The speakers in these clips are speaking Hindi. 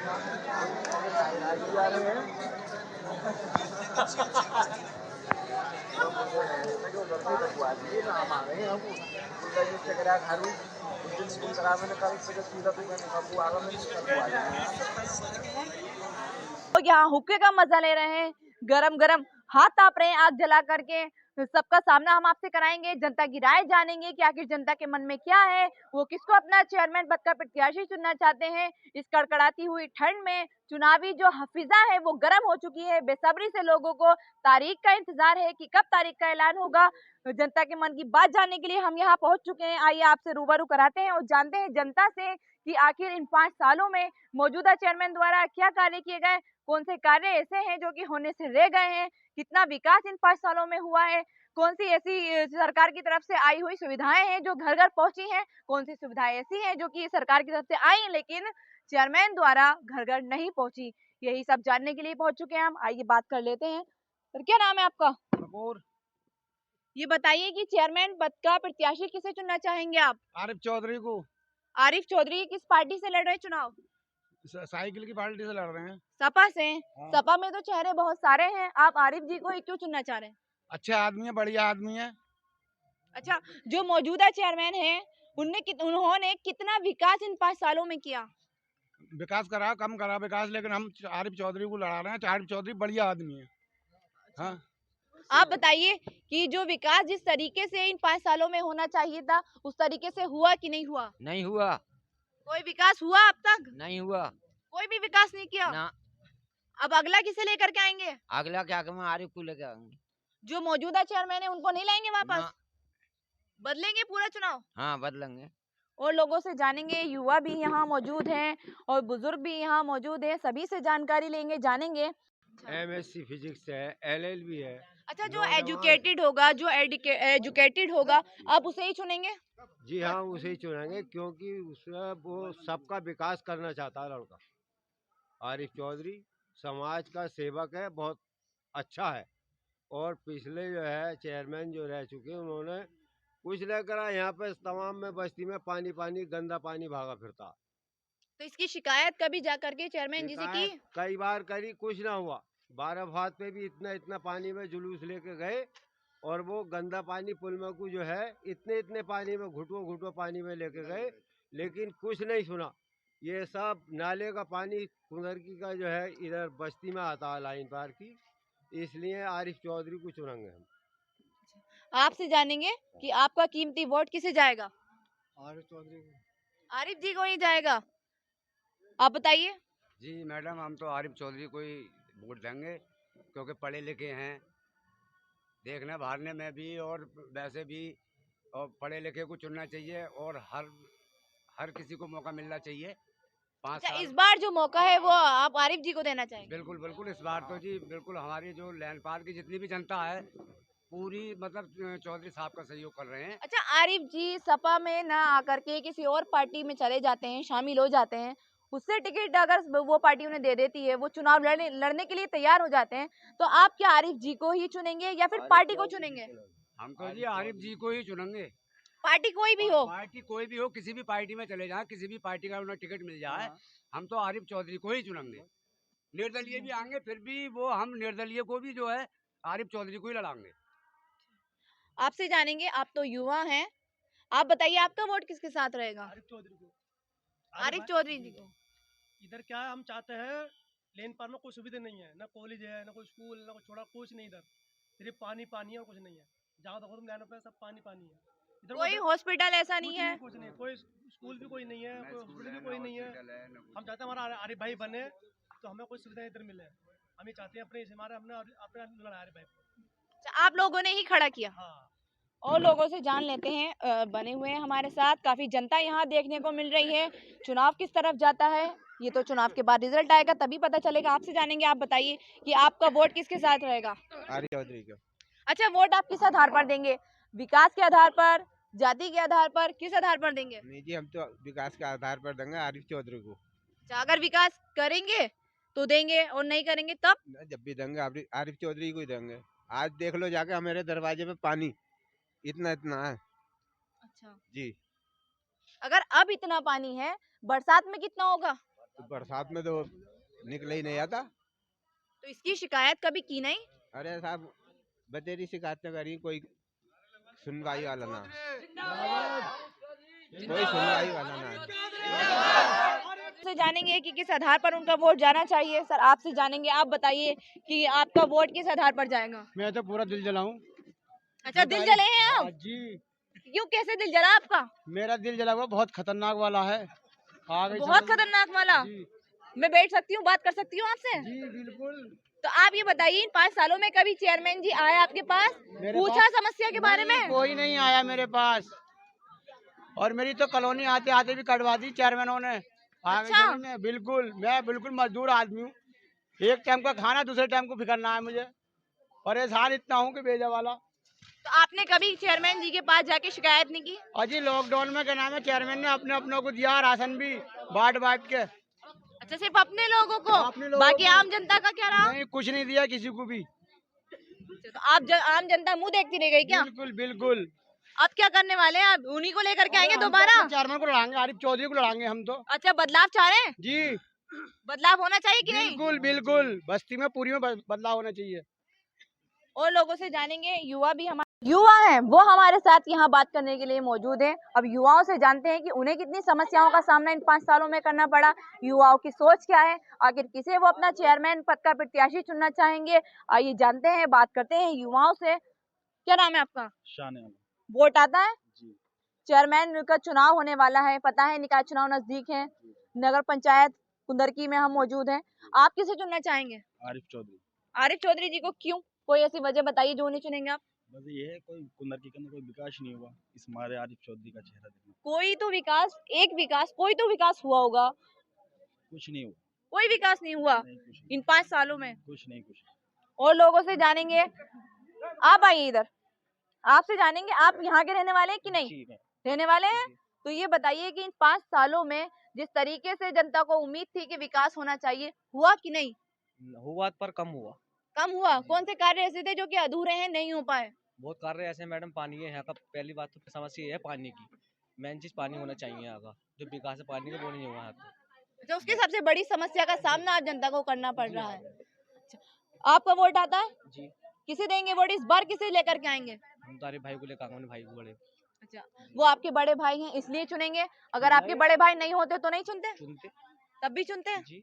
तो यहाँ हुक्के का मजा ले रहे हैं, गरम गरम हाथ ताप रहे हैं आग जला करके। सबका सामना हम आपसे कराएंगे, जनता की राय जानेंगे कि आखिर जनता के मन में क्या है, वो किसको अपना चेयरमैन पद का प्रत्याशी चुनना चाहते हैं। इस कड़कड़ाती हुई ठंड में चुनावी जो हफिजा है वो गर्म हो चुकी है। बेसब्री से लोगों को तारीख का इंतजार है कि कब तारीख का ऐलान होगा। जनता के मन की बात जानने के लिए हम यहाँ पहुंच चुके हैं। आइए आपसे रूबरू कराते हैं और जानते हैं जनता से कि आखिर इन 5 सालों में मौजूदा चेयरमैन द्वारा क्या कार्य किए गए, कौन से कार्य ऐसे हैं जो कि होने से रह गए हैं, कितना विकास इन 5 सालों में हुआ है, कौन सी ऐसी सरकार की तरफ से आई हुई सुविधाएं हैं जो घर घर पहुंची हैं, कौन सी सुविधाएं ऐसी हैं जो कि सरकार की तरफ से आई हैं लेकिन चेयरमैन द्वारा घर घर नहीं पहुंची। यही सब जानने के लिए पहुंच चुके हैं हम। आइए बात कर लेते हैं। सर क्या नाम है आपका? कपूर। ये बताइए कि चेयरमैन पद का प्रत्याशी किसे चुनना चाहेंगे आप? आरिफ चौधरी को। आरिफ चौधरी किस पार्टी से लड़ रहे हैं चुनाव? साइकिल की पार्टी से लड़ रहे हैं। सपा से? हाँ। सपा में तो चेहरे बहुत सारे हैं, आप आरिफ जी को ही क्यों चुनना चाह रहे हैं? अच्छे आदमी है, बढ़िया आदमी है। अच्छा, जो मौजूदा चेयरमैन हैं उन्होंने कितना विकास इन 5 सालों में किया? विकास करा, कम करा विकास, लेकिन हम आरिफ चौधरी को लड़ा रहे हैं। आरिफ चौधरी बढ़िया आदमी है। हाँ। आप बताइए कि जो विकास जिस तरीके से इन 5 सालों में होना चाहिए था उस तरीके से हुआ कि नहीं हुआ? नहीं हुआ। कोई विकास हुआ अब तक? नहीं हुआ। कोई भी विकास नहीं किया ना। अब अगला किसे लेकर के आएंगे? अगला क्या करें, आरिफ को लेके आएंगे। जो मौजूदा चेयरमैन है उनको नहीं लाएंगे वापस? ना। बदलेंगे पूरा चुनाव? हाँ बदलेंगे। और लोगों से जानेंगे, युवा भी यहाँ मौजूद हैं और बुजुर्ग भी यहाँ मौजूद हैं, सभी से जानकारी लेंगे, जानेंगे। MSc फिजिक्स है, LLB है। अच्छा, जो एजुकेटेड होगा, जो एजुकेटेड होगा, आप उसे ही चुनेंगे? जी हाँ, उसे ही चुनेंगे क्योंकि उसमें वो सबका विकास करना चाहता है लड़का। आरिफ चौधरी समाज का सेवक है, बहुत अच्छा है। और पिछले जो है चेयरमैन जो रह चुके उन्होंने कुछ नहीं करा। यहाँ पे तमाम में बस्ती में पानी पानी, गंदा पानी भागा फिरता। तो इसकी शिकायत कभी जा करके चेयरमैन जी से की? कई बार करी, कुछ ना हुआ। 12 फात पे भी इतना इतना पानी में जुलूस लेके गए और वो गंदा पानी पुलमा को जो है इतने इतने पानी में घुटो घुटो पानी में लेके गए, लेकिन कुछ नहीं सुना। ये सब नाले का पानी कुंदरकी का जो है इधर बस्ती में आता है, लाइन पार की। इसलिए आरिफ चौधरी को चुनेंगे हम। आपसे जानेंगे कि आपका कीमती वोट किसे जाएगा? आरिफ चौधरी को। आरिफ जी को ही जाएगा। आप बताइए। जी मैडम, हम तो आरिफ चौधरी को ही वोट देंगे क्योंकि पढ़े लिखे हैं, देखने भारने में भी और वैसे भी, और पढ़े लिखे को चुनना चाहिए और हर किसी को मौका मिलना चाहिए। 5 अच्छा, साल इस बार जो मौका है वो आप आरिफ जी को देना चाहेंगे? बिल्कुल बिल्कुल। इस बार तो जी बिल्कुल हमारी जो लैंड पार की जितनी भी जनता है पूरी मतलब चौधरी साहब का सहयोग कर रहे हैं। अच्छा, आरिफ जी सपा में ना आकर के किसी और पार्टी में चले जाते हैं, शामिल हो जाते हैं, उससे टिकट अगर वो पार्टी उन्हें दे देती है, वो चुनाव लड़ने के लिए तैयार हो जाते हैं, तो आप क्या आरिफ जी को ही चुनेंगे या फिर पार्टी को चुनेंगे? हम तो जी आरिफ जी को ही चुनेंगे। पार्टी कोई भी हो? पार्टी कोई भी हो, किसी भी पार्टी में चले जाए, किसी भी पार्टी का उन्हें टिकट मिल जाए, हम तो आरिफ चौधरी को ही चुनेंगे। निर्दलीय भी आएंगे फिर भी वो हम निर्दलीय को भी जो है आरिफ चौधरी को ही लड़ाएंगे। आपसे जानेंगे, आप तो युवा हैं, आप बताइए आपका वोट किसके साथ रहेगा? आरिफ चौधरी को। आरिफ चौधरी जी को। इधर क्या है, हम चाहते हैं लेन पार में कोई सुविधा नहीं है, ना कॉलेज है, ना कोई स्कूल, ना कोई छोटा कुछ नहीं। इधर सिर्फ पानी पानी है और कुछ नहीं है। जहाँ देखो तुम लाइन पे सब पानी पानी है। इधर कोई हॉस्पिटल ऐसा नहीं है? कुछ नहीं, कोई स्कूल भी कोई नहीं है, कोई हॉस्पिटल भी कोई नहीं है। हम चाहते हैं हमारा आरिफ भाई बने तो हमें कोई सुविधा इधर मिले। हम ये चाहते हैं अपने हमारे हमने अपने आरिफ भाई को। आप लोगों ने ही खड़ा किया? हाँ। और लोगों से जान लेते हैं, बने हुए हैं हमारे साथ, काफी जनता यहाँ देखने को मिल रही है। चुनाव किस तरफ जाता है ये तो चुनाव के बाद रिजल्ट आएगा तभी पता चलेगा। आपसे जानेंगे, आप बताइए कि आपका वोट किसके साथ रहेगा? आरिफ चौधरी को। अच्छा, वोट आप किस आधार पर देंगे? विकास के आधार पर, जाति के आधार पर, किस आधार पर देंगे? नहीं जी, हम तो विकास के आधार पर देंगे आरिफ चौधरी को। अच्छा, अगर विकास करेंगे तो देंगे और नहीं करेंगे तब? जब भी देंगे आरिफ चौधरी को ही देंगे। आज देख लो जाके हमारे दरवाजे पे पानी इतना इतना है। अच्छा जी। अगर अब इतना पानी है, बरसात में कितना होगा? बरसात में तो निकल ही नहीं आता। तो इसकी शिकायत कभी की नहीं? अरे साहब बतेरी शिकायतें करी, कोई सुनवाई वाला ना, कोई सुनवाई वाला ना। से जानेंगे कि किस आधार पर उनका वोट जाना चाहिए। सर आपसे जानेंगे, आप बताइए कि आपका वोट किस आधार पर जाएगा? मैं तो पूरा दिल जलाऊं। अच्छा, दिल जले हैं आप? जी, क्यों, कैसे दिल जला आपका? मेरा दिल जला हुआ बहुत खतरनाक वाला है। आगे बहुत खतरनाक वाला? जी, मैं बैठ सकती हूँ, बात कर सकती हूँ आपसे? जी बिल्कुल। तो आप ये बताइए, इन 5 सालों में कभी चेयरमैन जी आए आपके पास, पूछा समस्या के बारे में? कोई नहीं आया मेरे पास, और मेरी तो कॉलोनी आते आते भी कटवा दी चेयरमैनों ने। अच्छा। बिल्कुल, मैं बिल्कुल मजदूर आदमी हूँ। एक टाइम का खाना दूसरे टाइम को फिकरना है मुझे। परेशान इतना हूँ कि बेजा वाला। तो आपने कभी चेयरमैन जी के पास जाके शिकायत नहीं की? अजी लॉकडाउन में क्या नाम है, चेयरमैन ने अपने अपनों को दिया राशन भी बांट के। अच्छा, सिर्फ अपने लोगों को? अपने लोगों बाकी को। आम जनता का क्या रहा? नहीं, कुछ नहीं दिया किसी को भी। तो आप आम जनता मुंह देखती रह गई क्या? बिल्कुल बिल्कुल। अब क्या करने वाले हैं आप? उन्हीं को लेकर के आएंगे दोबारा? चेयरमैन को लड़ाएंगे, आरिफ चौधरी को लड़ाएंगे हम तो। अच्छा, बदलाव चाह रहे हैं? जी बदलाव होना चाहिए कि नहीं? बिल्कुल बिल्कुल, बस्ती में पूरी में बदलाव होना चाहिए। और लोगों से जानेंगे, युवा भी हमारे युवा हैं, वो हमारे साथ यहाँ बात करने के लिए मौजूद है। अब युवाओं से जानते हैं कि उन्हें कितनी समस्याओं का सामना इन 5 सालों में करना पड़ा, युवाओं की सोच क्या है, आखिर किसे वो अपना चेयरमैन पद का प्रत्याशी चुनना चाहेंगे। आइए जानते हैं, बात करते हैं युवाओं से। क्या नाम है आपका? शान। वोट आता है? जी। चेयरमैन का चुनाव होने वाला है, पता है निकाय चुनाव नजदीक है, नगर पंचायत कुंदरकी में हम मौजूद हैं। आप किसे चुनना चाहेंगे? आरिफ चौधरी। आरिफ चौधरी जी को क्यों? कोई ऐसी वजह बताइए जो उन्हें चुनेंगे आप? बस ये है, कोई कुंदरकी के अंदर कोई विकास नहीं हुआ, इस हमारे आरिफ चौधरी का चेहरा देखना। कोई तो विकास, कोई तो विकास हुआ होगा। कुछ नहीं हुआ। कोई विकास नहीं हुआ नहीं, कुछ नहीं, इन 5 सालों में? कुछ नहीं, कुछ नहीं। और लोगों से जानेंगे, आप आइए इधर, आपसे जानेंगे, आप यहाँ के रहने वाले हैं कि नहीं? ठीक है। रहने वाले हैं? तो ये बताइए कि इन 5 सालों में जिस तरीके से जनता को उम्मीद थी कि विकास होना चाहिए, हुआ कि नहीं? हुआ पर कम हुआ। कम हुआ? कौन से कार्य ऐसे थे जो कि अधूरे हैं, नहीं हो पाए? बहुत कार्य ऐसे मैडम, पानी है यहाँ का। पहली बात तो समस्या ये है पानी की, मेन चीज पानी होना चाहिए यहाँ का। जो विकास है पानी का वो नहीं हुआ यहाँ पे। तो उसकी सबसे बड़ी समस्या का सामना आज जनता को करना पड़ रहा है। अच्छा, आपका वोट आता है? जी। किसे देंगे वोट इस बार? किसे लेकर के आएंगे? हम तो भाई को लेकर आएंगे, भाई को बड़े। अच्छा, वो आपके बड़े भाई हैं इसलिए चुनेंगे? अगर आपके बड़े भाई नहीं होते तो नहीं चुनते? चुनते। तब भी चुनते हैं? जी।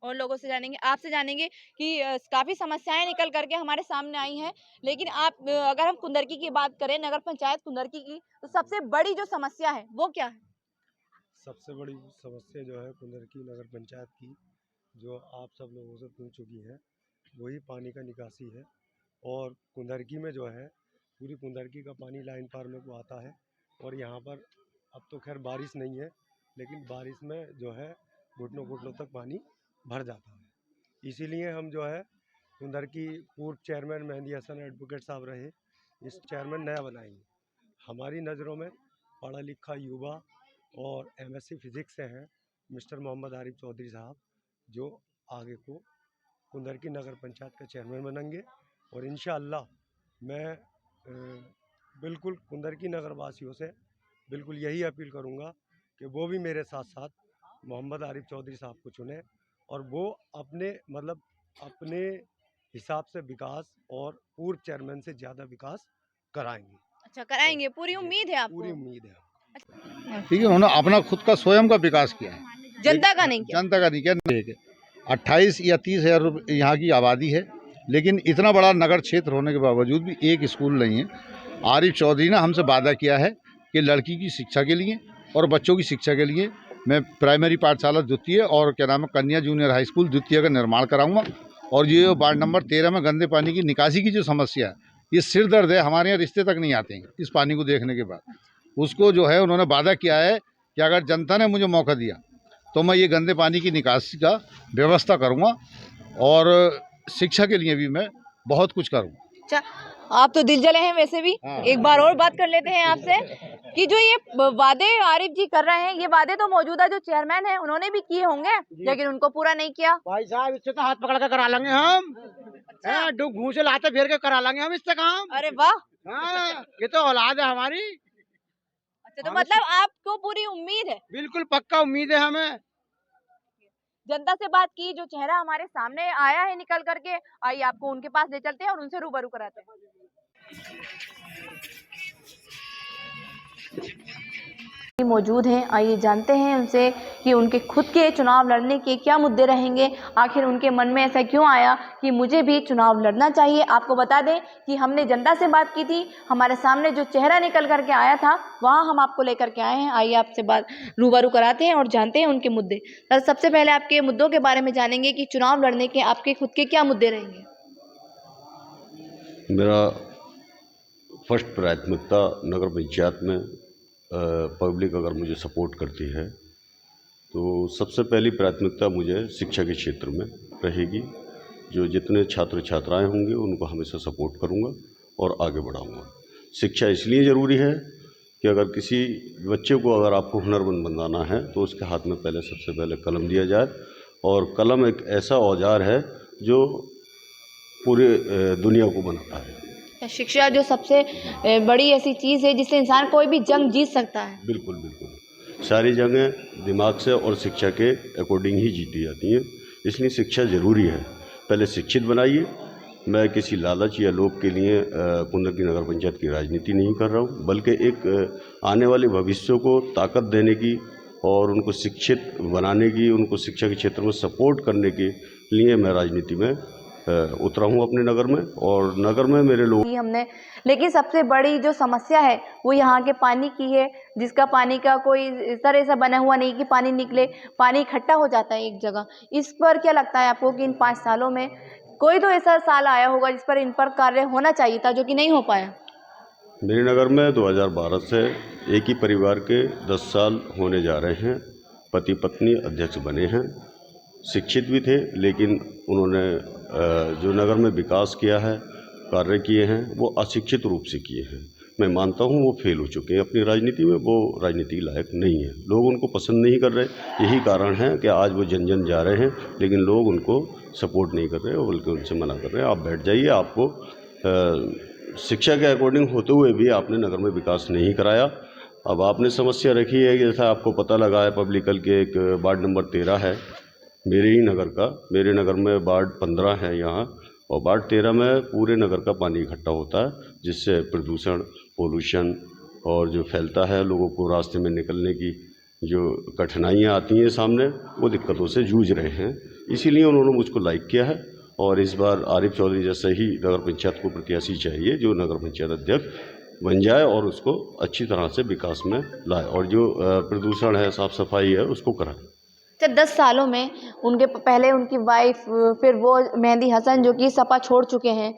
और लोगों से जानेंगे, आपसे जानेंगे कि काफी समस्याएं निकल करके हमारे सामने आई हैं, लेकिन आप अगर हम कुंदरकी की बात करें, नगर पंचायत कुंदरकी की, तो सबसे बड़ी जो समस्या है वो क्या है? सबसे बड़ी समस्या जो है कुंदरकी नगर पंचायत की, जो आप सब लोगों से पूछ चुकी है, वही पानी का निकासी है। और कुंदरकी में जो है पूरी कुंदरकी का पानी लाइन पार में को आता है, और यहाँ पर अब तो खैर बारिश नहीं है, लेकिन बारिश में जो है घुटनों घुटनों तक पानी भर जाता है। इसीलिए हम जो है कुंदरकी पूर्व चेयरमैन मेहंदी हसन एडवोकेट साहब रहे, इस चेयरमैन नया बनाएंगे। हमारी नज़रों में पढ़ा लिखा युवा और एमएससी फिजिक्स से हैं मिस्टर मोहम्मद आरिफ चौधरी साहब, जो आगे को कुंदरकी नगर पंचायत का चेयरमैन बनेंगे। और इंशाअल्लाह मैं बिल्कुल कुंदरकी नगर वासियों से बिल्कुल यही अपील करूंगा कि वो भी मेरे साथ साथ मोहम्मद आरिफ चौधरी साहब को चुने, और वो अपने हिसाब से विकास और पूर्व चेयरमैन से ज़्यादा विकास कराएंगे। अच्छा, कराएंगे, पूरी उम्मीद है आपको? पूरी उम्मीद है। ठीक है, उन्होंने अपना खुद का स्वयं का विकास किया है, जनता का नहीं किया? जनता का नहीं किया। 28 या 30 हज़ार यहाँ की आबादी है, लेकिन इतना बड़ा नगर क्षेत्र होने के बावजूद भी एक स्कूल नहीं है। आरिफ चौधरी ने हमसे वादा किया है कि लड़की की शिक्षा के लिए और बच्चों की शिक्षा के लिए मैं प्राइमरी पाठशाला द्वितीय और क्या नाम है कन्या जूनियर हाई स्कूल द्वितीय का निर्माण कराऊंगा। और ये वार्ड नंबर 13 में गंदे पानी की निकासी की जो समस्या है, ये सिर दर्द है, हमारे यहाँ रिश्ते तक नहीं आते हैं इस पानी को देखने के बाद। उसको जो है उन्होंने वादा किया है कि अगर जनता ने मुझे मौका दिया तो मैं ये गंदे पानी की निकासी का व्यवस्था करूँगा, और शिक्षा के लिए भी मैं बहुत कुछ करूँगा। अच्छा, आप तो दिल जले हैं वैसे भी। हाँ। एक बार और बात कर लेते हैं आपसे कि जो ये वादे आरिफ जी कर रहे हैं, ये वादे तो मौजूदा जो चेयरमैन हैं उन्होंने भी किए होंगे, लेकिन उनको पूरा नहीं किया। भाई साहब इससे तो हाथ पकड़ के करा लेंगे हम। अच्छा। घूं से लाते फिर के करा लेंगे हम इससे काम। अरे वाह। हाँ, ये तो औलाद है हमारी। अच्छा, तो मतलब आपको पूरी उम्मीद है? बिल्कुल पक्का उम्मीद है हमें। जनता से बात की, जो चेहरा हमारे सामने आया है निकल करके। आइए आपको उनके पास ले चलते हैं और उनसे रूबरू कराते हैं। मौजूद हैं, आइए जानते हैं उनसे कि उनके खुद के चुनाव लड़ने के क्या मुद्दे रहेंगे, आखिर उनके मन में ऐसा क्यों आया कि मुझे भी चुनाव लड़ना चाहिए। आपको बता दें कि हमने जनता से बात की थी, हमारे सामने जो चेहरा निकल करके आया था वहाँ हम आपको लेकर के आए हैं। आइए आपसे बात रूबरू कराते हैं और जानते हैं उनके मुद्दे। सर, सबसे पहले आपके मुद्दों के बारे में जानेंगे कि चुनाव लड़ने के आपके खुद के क्या मुद्दे रहेंगे। मेरा फर्स्ट प्राथमिकता नगर पंचायत में पब्लिक अगर मुझे सपोर्ट करती है तो सबसे पहली प्राथमिकता मुझे शिक्षा के क्षेत्र में रहेगी। जो जितने छात्र छात्राएं होंगे उनको हमेशा सपोर्ट करूंगा और आगे बढ़ाऊंगा। शिक्षा इसलिए ज़रूरी है कि अगर किसी बच्चे को अगर आपको हुनरमंद बनाना है तो उसके हाथ में पहले सबसे पहले कलम दिया जाए, और कलम एक ऐसा औजार है जो पूरे दुनिया को बनाता है। शिक्षा जो सबसे बड़ी ऐसी चीज़ है जिससे इंसान कोई भी जंग जीत सकता है। बिल्कुल बिल्कुल, सारी जंगें दिमाग से और शिक्षा के अकॉर्डिंग ही जीती जाती हैं, इसलिए शिक्षा ज़रूरी है। पहले शिक्षित बनाइए। मैं किसी लालच या लोभ के लिए कुंदर की नगर पंचायत की राजनीति नहीं कर रहा हूँ, बल्कि एक आने वाले भविष्य को ताकत देने की और उनको शिक्षित बनाने की, उनको शिक्षा के क्षेत्र में सपोर्ट करने के लिए मैं राजनीति में उतरा हूँ अपने नगर में, और नगर में मेरे लोग हमने। लेकिन सबसे बड़ी जो समस्या है वो यहाँ के पानी की है, जिसका पानी का कोई स्तर ऐसा बना हुआ नहीं कि पानी निकले, पानी इकट्ठा हो जाता है एक जगह। इस पर क्या लगता है आपको कि इन 5 सालों में कोई तो ऐसा साल आया होगा जिस पर इन पर कार्य होना चाहिए था जो कि नहीं हो पाया? मेरे नगर में 2012 से एक ही परिवार के 10 साल होने जा रहे हैं। पति पत्नी अध्यक्ष बने हैं, शिक्षित भी थे, लेकिन उन्होंने जो नगर में विकास किया है, कार्य किए हैं, वो अशिक्षित रूप से किए हैं। मैं मानता हूँ वो फेल हो चुके हैं अपनी राजनीति में, वो राजनीति लायक नहीं है, लोग उनको पसंद नहीं कर रहे। यही कारण है कि आज वो जन जन जा रहे हैं, लेकिन लोग उनको सपोर्ट नहीं कर रहे, बल्कि उनसे मना कर रहे हैं। आप बैठ जाइए, आपको शिक्षा के अकॉर्डिंग होते हुए भी आपने नगर में विकास नहीं कराया। अब आपने समस्या रखी है, जैसा आपको पता लगा है पब्लिकल के एक वार्ड नंबर 13 है मेरे ही नगर का। मेरे नगर में वार्ड 15 है यहाँ, और वार्ड 13 में पूरे नगर का पानी इकट्ठा होता है, जिससे प्रदूषण, पोल्यूशन और जो फैलता है, लोगों को रास्ते में निकलने की जो कठिनाइयाँ आती हैं सामने, वो दिक्कतों से जूझ रहे हैं। इसीलिए उन्होंने मुझको लाइक किया है, और इस बार आरिफ चौधरी जैसे ही नगर पंचायत को प्रत्याशी चाहिए जो नगर पंचायत अध्यक्ष बन जाए और उसको अच्छी तरह से विकास में लाए, और जो प्रदूषण है, साफ़ सफाई है, उसको कराए। 10 सालों में उनके पहले उनकी वाइफ, फिर वो मेहंदी हसन जो कि सपा छोड़ चुके हैं,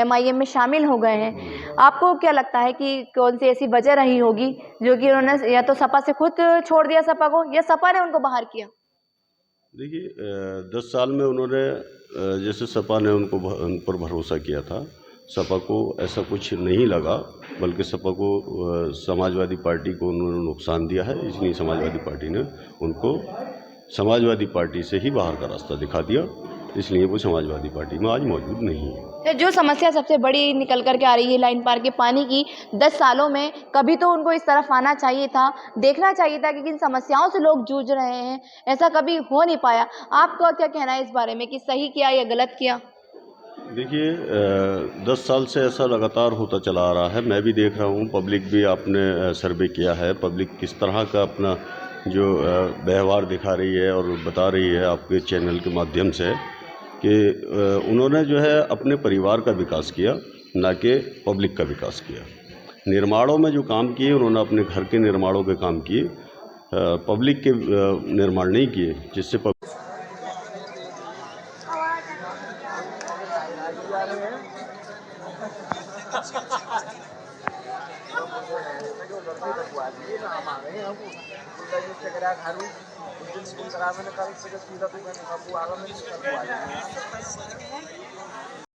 MIM में शामिल हो गए हैं। आपको क्या लगता है कि कौन सी ऐसी वजह रही होगी जो कि उन्होंने या तो सपा से खुद छोड़ दिया सपा को, या सपा ने उनको बाहर किया? देखिए, 10 साल में उन्होंने जैसे सपा ने उन पर भरोसा किया था, सपा को ऐसा कुछ नहीं लगा, बल्कि सपा को समाजवादी पार्टी को उन्होंने नुकसान दिया है, इसलिए समाजवादी पार्टी ने उनको समाजवादी पार्टी से ही बाहर का रास्ता दिखा दिया, इसलिए वो समाजवादी पार्टी में आज मौजूद नहीं है। जो समस्या सबसे बड़ी निकल करके आ रही है लाइन पार के पानी की, 10 सालों में कभी तो उनको इस तरफ आना चाहिए था, देखना चाहिए था कि किन समस्याओं से लोग जूझ रहे हैं, ऐसा कभी हो नहीं पाया। आपका क्या कहना है इस बारे में कि सही किया या गलत किया? देखिए, 10 साल से ऐसा लगातार होता चला आ रहा है, मैं भी देख रहा हूँ, पब्लिक भी आपने सर्वे किया है, पब्लिक किस तरह का अपना जो व्यवहार दिखा रही है और बता रही है आपके चैनल के माध्यम से कि उन्होंने जो है अपने परिवार का विकास किया, ना कि पब्लिक का विकास किया। निर्माणों में जो काम किए उन्होंने अपने घर के निर्माणों के काम किए, पब्लिक के निर्माण नहीं किए, जिससे